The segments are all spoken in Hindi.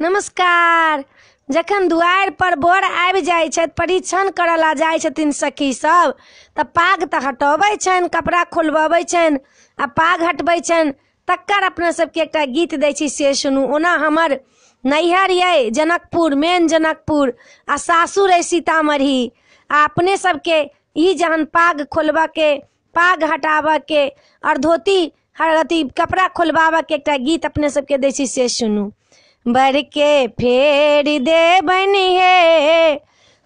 नमस्कार। जखन दुआर पर बर आबि जाइ छथि, परीक्षण करला जाइ छथिन सखी सब, तऽ पाग तऽ हटबै छनि, कपड़ा खोलबबै छनि आ पाग हटबै छनि। तकर अपना सबके एकटा गीत दै छी, से सुनू। ओना हमर नैहर अइ जनकपुर, मेन जनकपुर, आ सासुर अइ सीतामढ़ी। आ अपने सबके ई जहन पाग खोलबऽके, पाग हटाबऽके और धोती अथी कपड़ा खोलबाबऽके एकटा गीत अपने सबके दै छी, से सुनू। बर के फेर देबनि हे,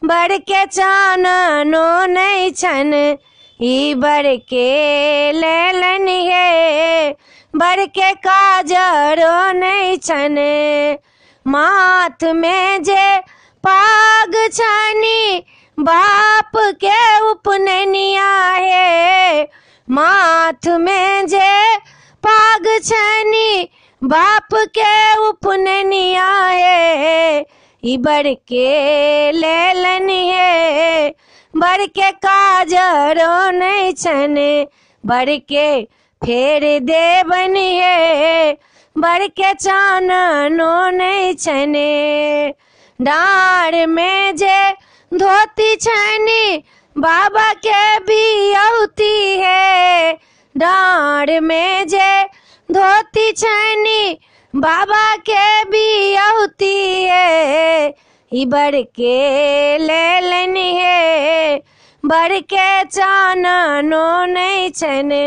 बर के चाननो नहि छनि, ई बर के लेलनि हे, बर के काजरो नहि छनि। माथ में जे पाग छनि, बाप के उपनयनिया हे। माथ में जे पाग छनि, बाप के उपनयनिया हे। ई बर के लेलनि हे, बर के काजरो नहि छनि, बर के फेर देबनि हे, बर के चाननो नहि छनि। डाँड़ में जे धोती छनि, बाबा के बियौती हे। डाँड़ में जे धोती छनि, बाबा के बियौती हे। ई बर के लेलनि हे, बर के चाननो नहि छनि,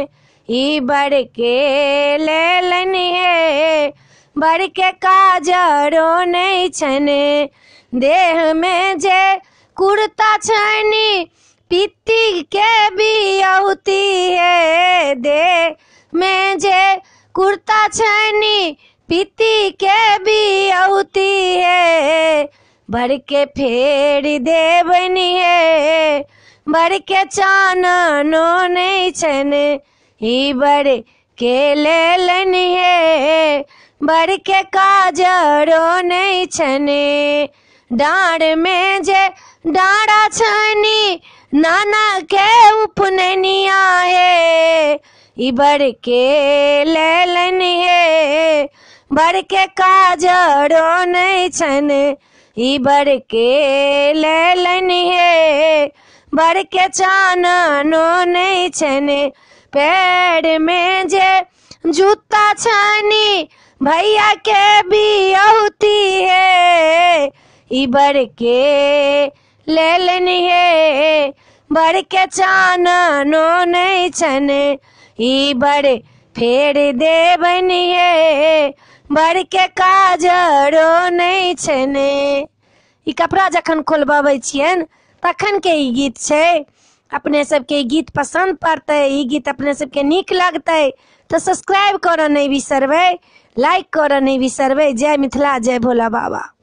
ई बर के लेलनि हे, बर के काजरो नहि छनि। देह में जे कुर्ता छनि, पित्ती के बियौती हे। देह में जे कुर्ता छनि, पित्ती के बियौती हे। बर के फेर देबनि हे, बर के चाननो नहि छनि, ई बर के लेलनि हे, बर के काजरो नहि छनि। डाँड़ में जे डाँड़ा छनि, नाना के उपनयनिया हे। ई बर के लेलनि हे, बर के काजरो नहि छनि, ई बर के लेलनि हे, बर के चाननो नहि छनि। पैर में जे जूता छनि, भैया के बियौती हे। ई बर के लेलनि हे, बर के चाननो नहि छनि, ई बर फेर देबनि हे, बर के काजरो नहि छनि। ई कपड़ा जखन खोलबबै छियनि तखन के ई गीत छै। अपने सबके ई गीत पसंद पड़तै, ई गीत अपने सबके नीक लगतै तऽ सब्सक्राइब करऽ नहि बिसरबै, लाइक करऽ नहि बिसरबै। जय मिथिला, जय भोला बाबा।